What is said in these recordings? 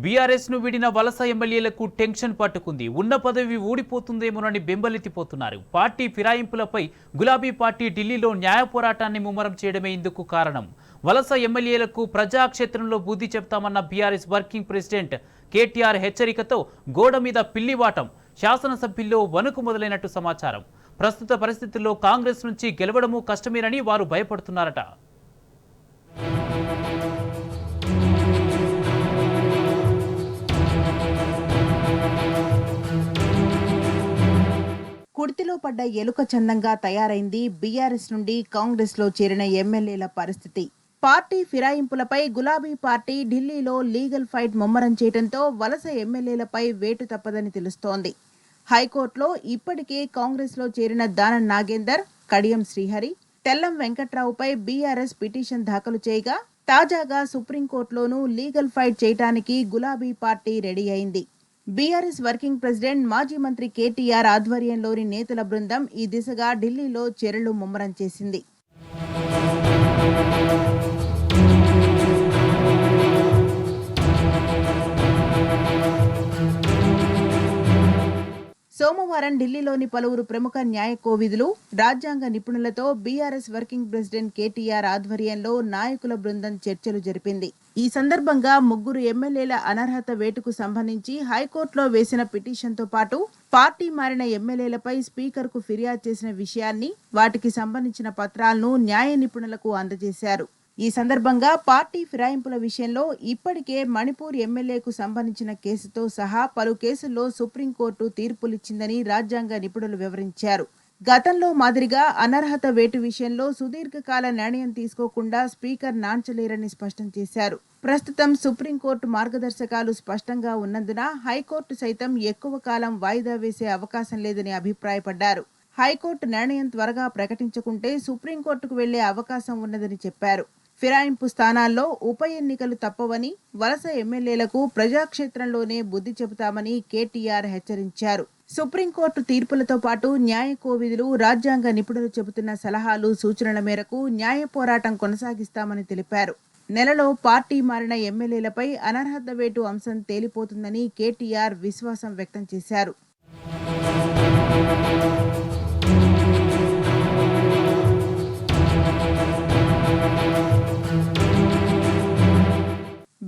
BRS ను విడిన వలస ఎమ్మెల్యేలకు టెన్షన్ పట్టుకుంది. ఉన్న పదవి ఊడిపోతుందేమోనని బెంబలెత్తిపోతున్నారు. పార్టీ ఫిరాయింపులపై గులాబీ పార్టీ ఢిల్లీలో న్యాయ పోరాటాన్ని ముమ్మరం చేయడమే ఇందుకు కారణం. వలస ఎమ్మెల్యేలకు ప్రజాక్షేత్రంలో బుద్ధి చెప్తామన్న బీఆర్ఎస్ వర్కింగ్ ప్రెసిడెంట్ కేటీఆర్ హెచ్చరికతో గోడ మీద పిల్లివాటం. శాసనసభ్యుల్లో వణుకు మొదలైనట్టు సమాచారం. ప్రస్తుత పరిస్థితుల్లో కాంగ్రెస్ నుంచి గెలవడము కష్టమేనని వారు భయపడుతున్నారట. కుర్తిలో పడ్డ ఎలుక చందంగా తయారైంది బీఆర్ఎస్ నుండి కాంగ్రెస్ లో చేరిన ఎమ్మెల్యేల పరిస్థితి. పార్టీ ఫిరాయింపులపై గులాబీ పార్టీ ఢిల్లీలో లీగల్ ఫైట్ ముమ్మరం చేయడంతో వలస ఎమ్మెల్యేలపై వేటు తప్పదని తెలుస్తోంది. హైకోర్టులో ఇప్పటికే కాంగ్రెస్ లో చేరిన దానం నాగేందర్, కడియం శ్రీహరి, తెల్లం వెంకట్రావుపై బీఆర్ఎస్ పిటిషన్ దాఖలు చేయగా తాజాగా సుప్రీంకోర్టులోనూ లీగల్ ఫైట్ చేయడానికి గులాబీ పార్టీ రెడీ అయింది. బీఆర్ఎస్ వర్కింగ్ ప్రెసిడెంట్ మాజీ మంత్రి కేటీఆర్ ఆధ్వర్యంలోని నేతల బృందం ఈ దిశగా ఢిల్లీలో చర్యలు ముమ్మరం చేసింది. సోమవారం ఢిల్లీలోని పలువురు ప్రముఖ న్యాయ కోవిదులు, రాజ్యాంగ నిపుణులతో బీఆర్ఎస్ వర్కింగ్ ప్రెసిడెంట్ కేటీఆర్ ఆధ్వర్యంలో నాయకుల బృందం చర్చలు జరిపింది. ఈ సందర్భంగా ముగ్గురు ఎమ్మెల్యేల అనర్హత వేటుకు సంబంధించి హైకోర్టులో వేసిన పిటిషన్తో పాటు పార్టీ మారిన ఎమ్మెల్యేలపై స్పీకర్కు ఫిర్యాదు చేసిన విషయాన్ని, వాటికి సంబంధించిన పత్రాలను న్యాయ నిపుణులకు అందజేశారు. ఈ సందర్భంగా పార్టీ ఫిరాయింపుల విషయంలో ఇప్పటికే మణిపూర్ ఎమ్మెల్యేకు సంబంధించిన కేసుతో సహా పలు కేసుల్లో సుప్రీంకోర్టు తీర్పులిచ్చిందని రాజ్యాంగ నిపుణులు వివరించారు. గతంలో మాదిరిగా అనర్హత వేటు విషయంలో సుదీర్ఘకాల నిర్ణయం తీసుకోకుండా స్పీకర్ నాంచలేరని స్పష్టం చేశారు. ప్రస్తుతం సుప్రీంకోర్టు మార్గదర్శకాలు స్పష్టంగా ఉన్నందున హైకోర్టు సైతం ఎక్కువ కాలం వాయిదా వేసే అవకాశం లేదని అభిప్రాయపడ్డారు. హైకోర్టు నిర్ణయం త్వరగా ప్రకటించకుంటే సుప్రీంకోర్టుకు వెళ్లే అవకాశం ఉన్నదని చెప్పారు. ఫిరాయింపు స్థానాల్లో ఉప ఎన్నికలు తప్పవని, వలస ఎమ్మెల్యేలకు ప్రజాక్షేత్రంలోనే బుద్ధి చెబుతామని కేటీఆర్ హెచ్చరించారు. సుప్రీంకోర్టు తీర్పులతో పాటు న్యాయ కోవిదులు, రాజ్యాంగ నిపుణులు చెబుతున్న సలహాలు, సూచనల మేరకు న్యాయ పోరాటం కొనసాగిస్తామని తెలిపారు. నెలలో పార్టీ మారిన ఎమ్మెల్యేలపై అనర్హత వేటు అంశం తేలిపోతుందని కేటీఆర్ విశ్వాసం వ్యక్తం చేశారు.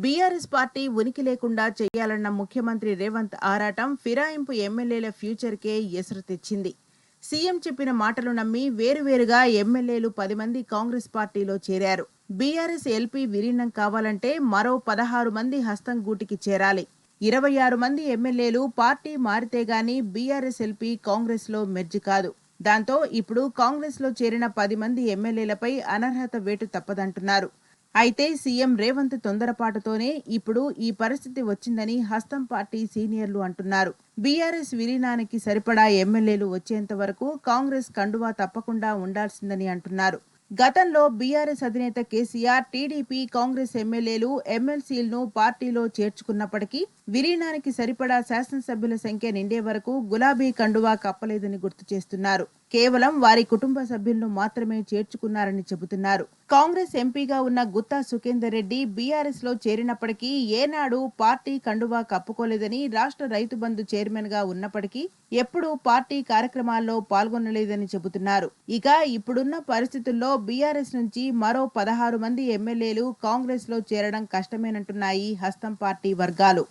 బీఆర్ఎస్ పార్టీ ఉనికి లేకుండా చేయాలన్న ముఖ్యమంత్రి రేవంత్ ఆరాటం ఫిరాయింపు ఎమ్మెల్యేల ఫ్యూచర్కే ఎసరు తెచ్చింది. సీఎం చెప్పిన మాటలు నమ్మి వేరువేరుగా ఎమ్మెల్యేలు 10 మంది కాంగ్రెస్ పార్టీలో చేరారు. బీఆర్ఎస్ ఎల్పీ విలీనం కావాలంటే మరో 16 మంది హస్తం గూటికి చేరాలి. 26 మంది ఎమ్మెల్యేలు పార్టీ మారితే గానీ బీఆర్ఎస్ ఎల్పీ కాంగ్రెస్ లో మెర్జ్ కాదు. దాంతో ఇప్పుడు కాంగ్రెస్ లో చేరిన 10 మంది ఎమ్మెల్యేలపై అనర్హత వేటు తప్పదంటున్నారు. అయితే సీఎం రేవంత్ తొందరపాటుతోనే ఇప్పుడు ఈ పరిస్థితి వచ్చిందని హస్తం పార్టీ సీనియర్లు అంటున్నారు. బీఆర్ఎస్ విలీనానికి సరిపడా ఎమ్మెల్యేలు వచ్చేంత వరకు కాంగ్రెస్ కండువా తప్పకుండా ఉండాల్సిందని అంటున్నారు. గతంలో బీఆర్ఎస్ అధినేత కేసీఆర్ టీడీపీ, కాంగ్రెస్ ఎమ్మెల్యేలు, ఎమ్మెల్సీలను పార్టీలో చేర్చుకున్నప్పటికీ విలీనానికి సరిపడా శాసనసభ్యుల సంఖ్య నిండే వరకు గులాబీ కండువా కప్పలేదని గుర్తు చేస్తున్నారు. కేవలం వారి కుటుంబ సభ్యులను మాత్రమే చేర్చుకున్నారని చెబుతున్నారు. కాంగ్రెస్ ఎంపీగా ఉన్న గుత్తా సుఖేందర్ రెడ్డి బీఆర్ఎస్ లో చేరినప్పటికీ ఏనాడు పార్టీ కండువా కప్పుకోలేదని, రాష్ట్ర రైతు బంధు చైర్మన్ గా ఉన్నప్పటికీ ఎప్పుడూ పార్టీ కార్యక్రమాల్లో పాల్గొనలేదని చెబుతున్నారు. ఇక ఇప్పుడున్న పరిస్థితుల్లో బీఆర్ఎస్ నుంచి మరో 16 మంది ఎమ్మెల్యేలు కాంగ్రెస్ లో చేరడం కష్టమేనంటున్నాయి హస్తం పార్టీ వర్గాలు.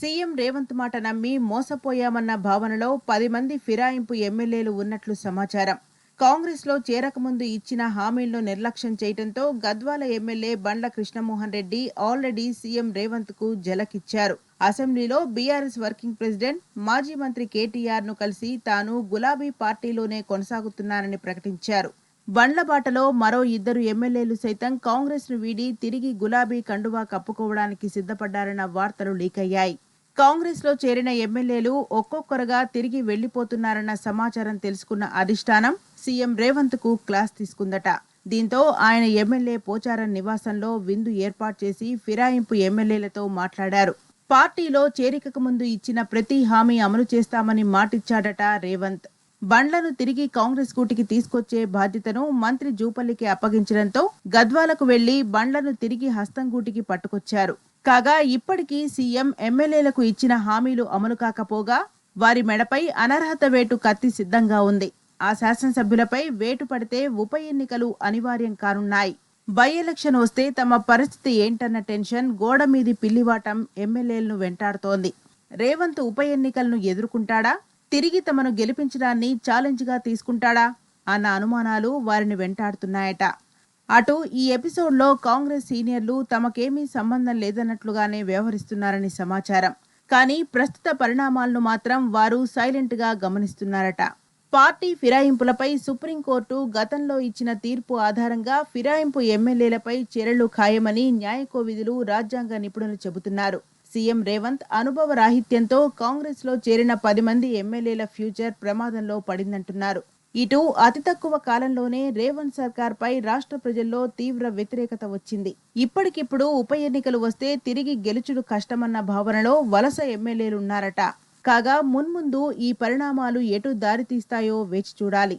సీఎం రేవంత్ మాట నమ్మి మోసపోయామన్న భావనలో 10 మంది ఫిరాయింపు ఎమ్మెల్యేలు ఉన్నట్లు సమాచారం. కాంగ్రెస్ లో చేరకముందు ఇచ్చిన హామీలను నిర్లక్ష్యం చేయడంతో గద్వాల ఎమ్మెల్యే బండ్ల కృష్ణమోహన్ రెడ్డి ఆల్రెడీ సీఎం రేవంత్ కు జలకిచ్చారు. అసెంబ్లీలో బీఆర్ఎస్ వర్కింగ్ ప్రెసిడెంట్, మాజీ మంత్రి కేటీఆర్ ను కలిసి తాను గులాబీ పార్టీలోనే కొనసాగుతున్నానని ప్రకటించారు. బండ్ల బాటలో మరో 2 ఎమ్మెల్యేలు సైతం కాంగ్రెస్ ను వీడి తిరిగి గులాబీ కండువా కప్పుకోవడానికి సిద్ధపడ్డారన్న వార్తలు లీక్ అయ్యాయి. కాంగ్రెస్ లో చేరిన ఎమ్మెల్యేలు ఒక్కొక్కరుగా తిరిగి వెళ్లిపోతున్నారన్న సమాచారం తెలుసుకున్న అధిష్టానం సీఎం రేవంత్ కు క్లాస్ తీసుకుందట. దీంతో ఆయన ఎమ్మెల్యే పోచారం నివాసంలో విందు ఏర్పాటు చేసి ఫిరాయింపు ఎమ్మెల్యేలతో మాట్లాడారు. పార్టీలో చేరికకు ముందు ఇచ్చిన ప్రతి హామీ అమలు చేస్తామని మాటిచ్చాడట రేవంత్. బండ్లను తిరిగి కాంగ్రెస్ కూటికి తీసుకొచ్చే బాధ్యతను మంత్రి జూపల్లికి అప్పగించడంతో గద్వాలకు వెళ్లి బండ్లను తిరిగి హస్తంగూటికి పట్టుకొచ్చారు. కాగా ఇప్పటికీ సీఎం ఎమ్మెల్యేలకు ఇచ్చిన హామీలు అమలు కాకపోగా వారి మెడపై అనర్హత వేటు కత్తి సిద్ధంగా ఉంది. ఆ శాసనసభ్యులపై వేటు పడితే ఉప ఎన్నికలు అనివార్యం కానున్నాయి. బై ఎలక్షన్ వస్తే తమ పరిస్థితి ఏంటన్న టెన్షన్ గోడ మీది పిల్లివాటం ఎమ్మెల్యేలను వెంటాడుతోంది. రేవంత్ ఉప ఎన్నికలను ఎదుర్కొంటాడా, తిరిగి తమను గెలిపించడాన్ని ఛాలెంజ్గా తీసుకుంటాడా అన్న అనుమానాలు వారిని వెంటాడుతున్నాయట. అటు ఈ ఎపిసోడ్లో కాంగ్రెస్ సీనియర్లు తమకేమీ సంబంధం లేదన్నట్లుగానే వ్యవహరిస్తున్నారని సమాచారం. కానీ ప్రస్తుత పరిణామాలను మాత్రం వారు సైలెంట్గా గమనిస్తున్నారట. పార్టీ ఫిరాయింపులపై సుప్రీంకోర్టు గతంలో ఇచ్చిన తీర్పు ఆధారంగా ఫిరాయింపు ఎమ్మెల్యేలపై చర్యలు ఖాయమని న్యాయకోవిధులు, రాజ్యాంగ నిపుణులు చెబుతున్నారు. సీఎం రేవంత్ అనుభవ రాహిత్యంతో కాంగ్రెస్ లో చేరిన 10 మంది ఎమ్మెల్యేల ఫ్యూచర్ ప్రమాదంలో పడిందంటున్నారు. ఇటు అతి తక్కువ కాలంలోనే రేవంత్ సర్కార్ పై రాష్ట్ర ప్రజల్లో తీవ్ర వ్యతిరేకత వచ్చింది. ఇప్పటికిప్పుడు ఉప ఎన్నికలు వస్తే తిరిగి గెలుచుడు కష్టమన్న భావనలో వలస ఎమ్మెల్యేలున్నారట. కాగా మున్ముందు ఈ పరిణామాలు ఎటు దారితీస్తాయో వేచి చూడాలి.